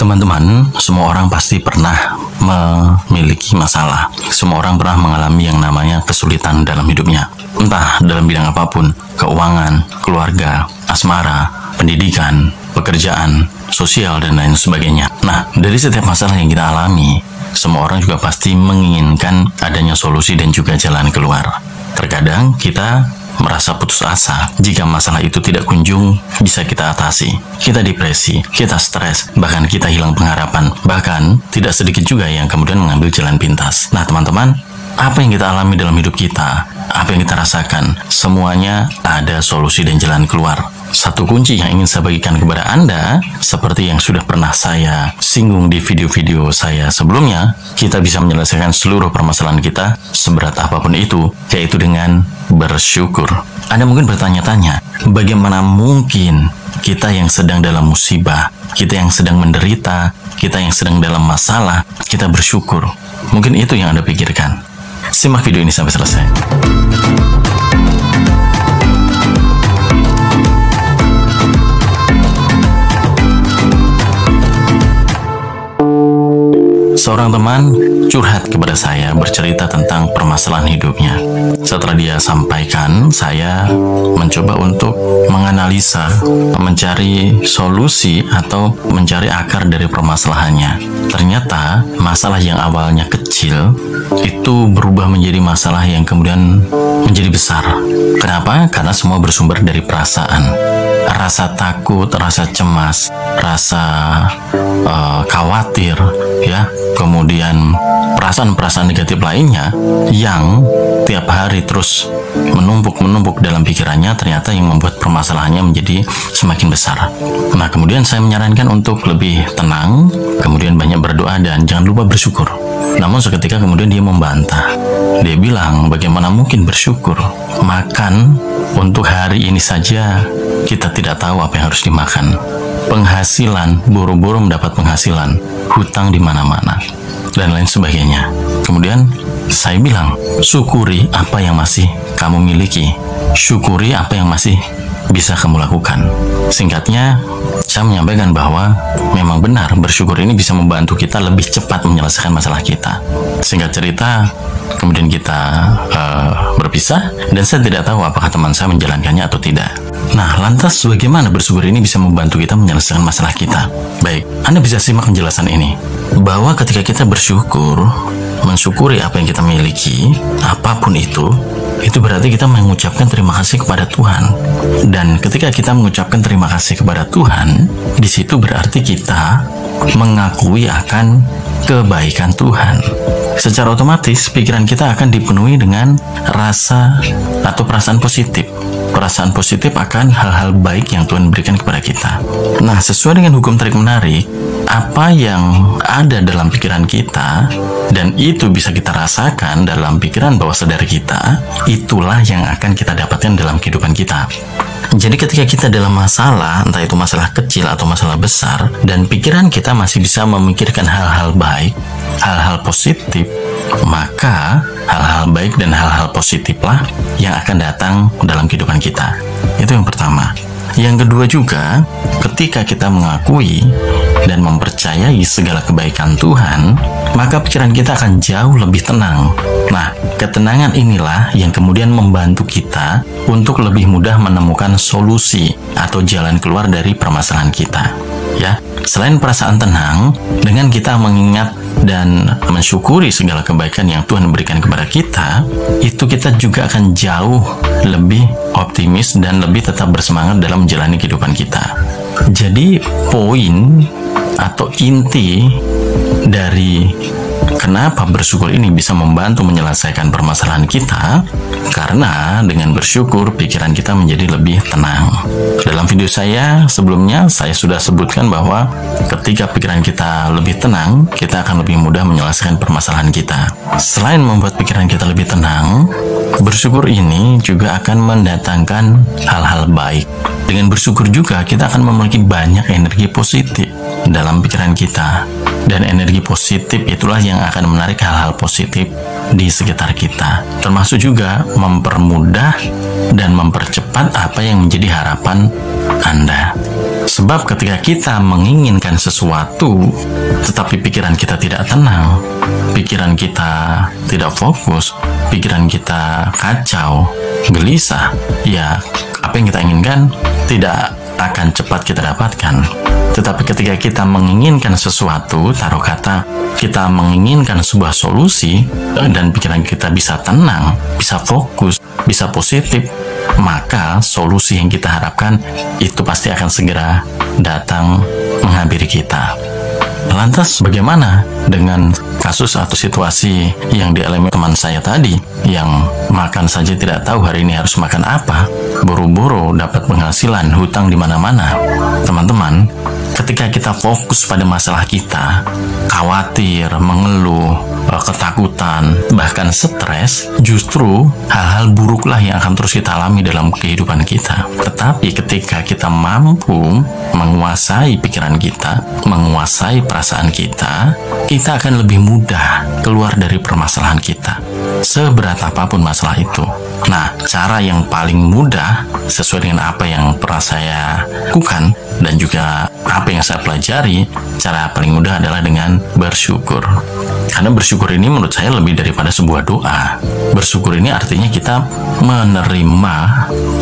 Teman-teman, semua orang pasti pernah memiliki masalah. Semua orang pernah mengalami yang namanya kesulitan dalam hidupnya. Entah dalam bidang apapun, keuangan, keluarga, asmara, pendidikan, pekerjaan, sosial, dan lain sebagainya. Nah, dari setiap masalah yang kita alami, semua orang juga pasti menginginkan adanya solusi dan juga jalan keluar. Terkadang kita merasa putus asa jika masalah itu tidak kunjung bisa kita atasi. Kita depresi, kita stres, bahkan kita hilang pengharapan. Bahkan tidak sedikit juga yang kemudian mengambil jalan pintas. Nah teman-teman, apa yang kita alami dalam hidup kita, apa yang kita rasakan, semuanya ada solusi dan jalan keluar. Satu kunci yang ingin saya bagikan kepada Anda, seperti yang sudah pernah saya singgung di video-video saya sebelumnya, kita bisa menyelesaikan seluruh permasalahan kita, seberat apapun itu, yaitu dengan bersyukur. Anda mungkin bertanya-tanya, bagaimana mungkin kita yang sedang dalam musibah, kita yang sedang menderita, kita yang sedang dalam masalah, kita bersyukur? Mungkin itu yang Anda pikirkan. Simak video ini sampai selesai. Seorang teman curhat kepada saya, bercerita tentang permasalahan hidupnya. Setelah dia sampaikan, saya mencoba untuk menganalisa, mencari solusi atau mencari akar dari permasalahannya. Ternyata masalah yang awalnya kecil itu berubah menjadi masalah yang kemudian menjadi besar. Kenapa? Karena semua bersumber dari perasaan. Rasa takut, rasa cemas, rasa khawatir, ya, kemudian perasaan-perasaan negatif lainnya yang tiap hari terus menumpuk dalam pikirannya, ternyata yang membuat permasalahannya menjadi semakin besar. Nah, kemudian saya menyarankan untuk lebih tenang, kemudian banyak berdoa dan jangan lupa bersyukur. Namun seketika kemudian dia membantah. Dia bilang, bagaimana mungkin bersyukur? Makan untuk hari ini saja kita tidak tahu apa yang harus dimakan. Penghasilan, buru-buru mendapat penghasilan, hutang di mana-mana, dan lain sebagainya. Kemudian saya bilang, syukuri apa yang masih kamu miliki. Syukuri apa yang masih bisa kamu lakukan. Singkatnya, saya menyampaikan bahwa memang benar bersyukur ini bisa membantu kita lebih cepat menyelesaikan masalah kita. Singkat cerita, kemudian kita berpisah, dan saya tidak tahu apakah teman saya menjalankannya atau tidak. Nah, lantas bagaimana bersyukur ini bisa membantu kita menyelesaikan masalah kita? Baik, Anda bisa simak penjelasan ini. Bahwa ketika kita bersyukur, mensyukuri apa yang kita miliki, apapun itu berarti kita mengucapkan terima kasih kepada Tuhan. Dan ketika kita mengucapkan terima kasih kepada Tuhan, di situ berarti kita mengakui akan kebaikan Tuhan. Secara otomatis, pikiran kita akan dipenuhi dengan rasa atau perasaan positif. Perasaan positif akan hal-hal baik yang Tuhan berikan kepada kita. Nah, sesuai dengan hukum tarik menarik, apa yang ada dalam pikiran kita, dan itu bisa kita rasakan dalam pikiran bawah sadar kita, itulah yang akan kita dapatkan dalam kehidupan kita. Jadi ketika kita dalam masalah, entah itu masalah kecil atau masalah besar, dan pikiran kita masih bisa memikirkan hal-hal baik, hal-hal positif, maka hal-hal baik dan hal-hal positiflah yang akan datang dalam kehidupan kita. Itu yang pertama. Yang kedua juga, ketika kita mengakui dan mempercayai segala kebaikan Tuhan, maka pikiran kita akan jauh lebih tenang. Nah, ketenangan inilah yang kemudian membantu kita untuk lebih mudah menemukan solusi atau jalan keluar dari permasalahan kita. Ya, selain perasaan tenang, dengan kita mengingat dan mensyukuri segala kebaikan yang Tuhan berikan kepada kita, itu kita juga akan jauh lebih optimis dan lebih tetap bersemangat dalam menjalani kehidupan kita. Jadi poin atau inti dari kenapa bersyukur ini bisa membantu menyelesaikan permasalahan kita, karena dengan bersyukur pikiran kita menjadi lebih tenang. Dalam video saya sebelumnya, saya sudah sebutkan bahwa ketika pikiran kita lebih tenang, kita akan lebih mudah menyelesaikan permasalahan kita. Selain membuat pikiran kita lebih tenang, bersyukur ini juga akan mendatangkan hal-hal baik. Dengan bersyukur juga kita akan memiliki banyak energi positif dalam pikiran kita. Dan energi positif itulah yang akan menarik hal-hal positif di sekitar kita. Termasuk juga mempermudah dan mempercepat apa yang menjadi harapan Anda. Sebab ketika kita menginginkan sesuatu, tetapi pikiran kita tidak tenang, pikiran kita tidak fokus, pikiran kita kacau, gelisah, ya apa yang kita inginkan tidak akan cepat kita dapatkan. Tetapi ketika kita menginginkan sesuatu, taruh kata kita menginginkan sebuah solusi, dan pikiran kita bisa tenang, bisa fokus, bisa positif, maka solusi yang kita harapkan itu pasti akan segera datang menghampiri kita. Lantas bagaimana dengan kasus atau situasi yang dialami teman saya tadi, yang makan saja tidak tahu hari ini harus makan apa, buru-buru dapat penghasilan, hutang di mana-mana? Teman-teman, ketika kita fokus pada masalah kita, khawatir, mengeluh, ketakutan, bahkan stres, justru hal-hal buruklah yang akan terus kita alami dalam kehidupan kita. Tetapi ketika kita mampu menguasai pikiran kita, menguasai perasaan kita, kita akan lebih mudah keluar dari permasalahan kita, seberat apapun masalah itu. Nah, cara yang paling mudah sesuai dengan apa yang pernah saya lakukan dan juga apa yang saya pelajari, cara paling mudah adalah dengan bersyukur. Karena bersyukur ini menurut saya lebih daripada sebuah doa. Bersyukur ini artinya kita menerima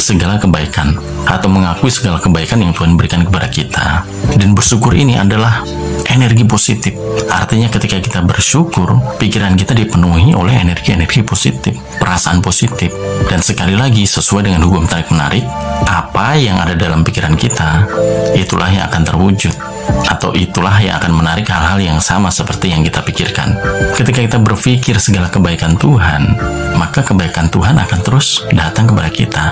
segala kebaikan atau mengakui segala kebaikan yang Tuhan berikan kepada kita. Dan bersyukur ini adalah energi positif. Artinya ketika kita bersyukur, pikiran kita dipenuhi oleh energi-energi positif, perasaan positif. Dan sekali lagi, sesuai dengan hukum tarik-menarik, apa yang ada dalam pikiran kita, itulah yang akan terwujud. Atau itulah yang akan menarik hal-hal yang sama seperti yang kita pikirkan. Ketika kita berpikir segala kebaikan Tuhan, maka kebaikan Tuhan akan terus datang kepada kita.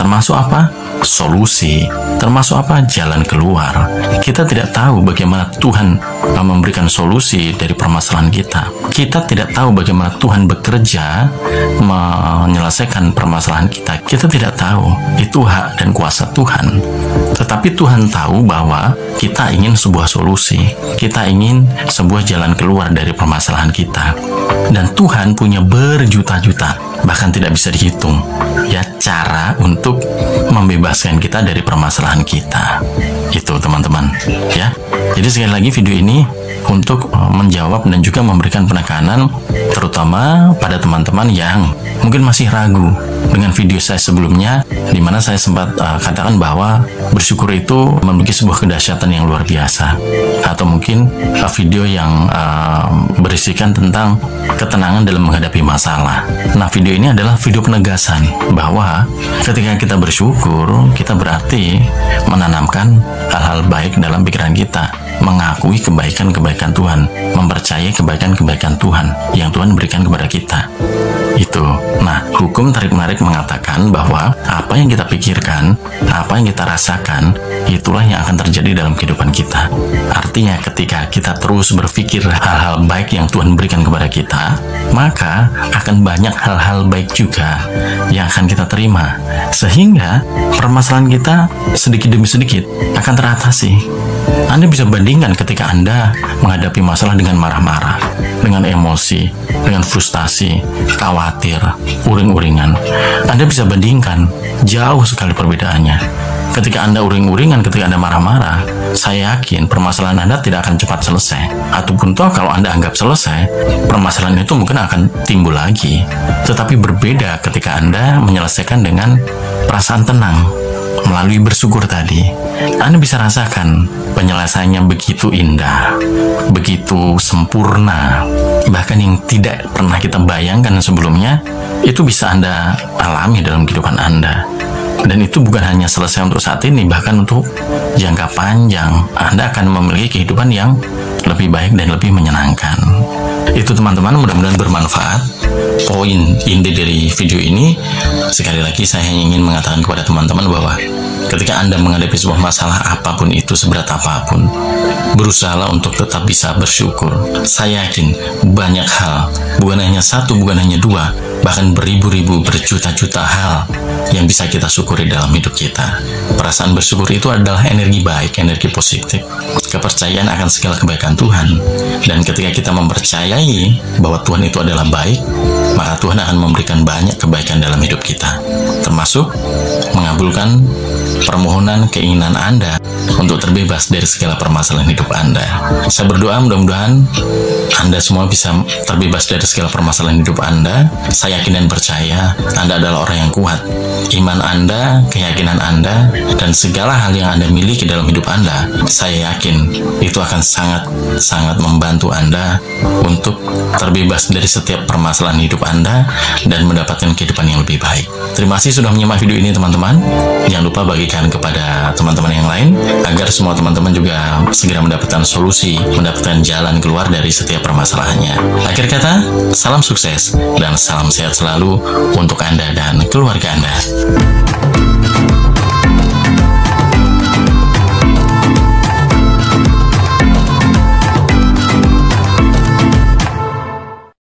Termasuk apa? Solusi. Termasuk apa? Jalan keluar. Kita tidak tahu bagaimana Tuhan memberikan solusi dari permasalahan kita. Kita tidak tahu bagaimana Tuhan bekerja menyelesaikan permasalahan kita. Kita tidak tahu. Itu hak dan kuasa Tuhan. Tetapi Tuhan tahu bahwa kita ingin sebuah solusi. Kita ingin sebuah jalan keluar dari permasalahan kita. Dan Tuhan punya berjuta-juta, bahkan tidak bisa dihitung, ya, cara untuk membebaskan kita dari permasalahan kita. Itu teman-teman, ya. Jadi sekali lagi video ini untuk menjawab dan juga memberikan penekanan terutama pada teman-teman yang mungkin masih ragu dengan video saya sebelumnya, di mana saya sempat katakan bahwa bersyukur itu memiliki sebuah kedahsyatan yang luar biasa, atau mungkin video yang berisikan tentang ketenangan dalam menghadapi masalah. Nah, video ini adalah video penegasan bahwa ketika kita bersyukur, kita berarti menanamkan hal-hal baik dalam pikiran kita, mengakui kebaikan-kebaikan Tuhan, mempercayai kebaikan-kebaikan Tuhan yang Tuhan berikan kepada kita. Itu. Nah, hukum tarik-menarik mengatakan bahwa apa yang kita pikirkan, apa yang kita rasakan, itulah yang akan terjadi dalam kehidupan kita. Artinya ketika kita terus berpikir hal-hal baik yang Tuhan berikan kepada kita, maka akan banyak hal-hal baik juga yang akan kita terima. Sehingga permasalahan kita sedikit demi sedikit akan teratasi. Anda bisa bandingkan ketika Anda menghadapi masalah dengan marah-marah, dengan emosi, dengan frustasi, khawatir, uring-uringan. Anda bisa bandingkan, jauh sekali perbedaannya. Ketika Anda uring-uringan, ketika Anda marah-marah, saya yakin permasalahan Anda tidak akan cepat selesai. Ataupun toh kalau Anda anggap selesai, permasalahan itu mungkin akan timbul lagi. Tetapi berbeda ketika Anda menyelesaikan dengan perasaan tenang, melalui bersyukur tadi. Anda bisa rasakan penyelesaiannya begitu indah, begitu sempurna, bahkan yang tidak pernah kita bayangkan sebelumnya, itu bisa Anda alami dalam kehidupan Anda. Dan itu bukan hanya selesai untuk saat ini, bahkan untuk jangka panjang, Anda akan memiliki kehidupan yang lebih baik dan lebih menyenangkan. Itu teman-teman, mudah-mudahan bermanfaat. Poin inti dari video ini, sekali lagi saya hanya ingin mengatakan kepada teman-teman bahwa ketika Anda menghadapi sebuah masalah apapun itu, seberat apapun, berusahalah untuk tetap bisa bersyukur. Saya yakin banyak hal, bukan hanya satu, bukan hanya dua, bahkan beribu-ribu, berjuta-juta hal yang bisa kita syukuri dalam hidup kita. Perasaan bersyukur itu adalah energi baik, energi positif, kepercayaan akan segala kebaikan Tuhan. Dan ketika kita mempercayai bahwa Tuhan itu adalah baik, maka Tuhan akan memberikan banyak kebaikan dalam hidup kita, termasuk mengabulkan permohonan keinginan Anda untuk terbebas dari segala permasalahan hidup Anda. Saya berdoa mudah-mudahan Anda semua bisa terbebas dari segala permasalahan hidup Anda. Saya yakin dan percaya Anda adalah orang yang kuat. Iman Anda, keyakinan Anda, dan segala hal yang Anda miliki dalam hidup Anda, saya yakin itu akan sangat membantu Anda untuk terbebas dari setiap permasalahan hidup Anda dan mendapatkan kehidupan yang lebih baik. Terima kasih sudah menyimak video ini teman-teman. Jangan lupa bagikan kepada teman-teman yang lain agar semua teman-teman juga segera mendapatkan solusi, mendapatkan jalan keluar dari setiap permasalahannya. Akhir kata, salam sukses dan salam sehat selalu untuk Anda dan keluarga Anda.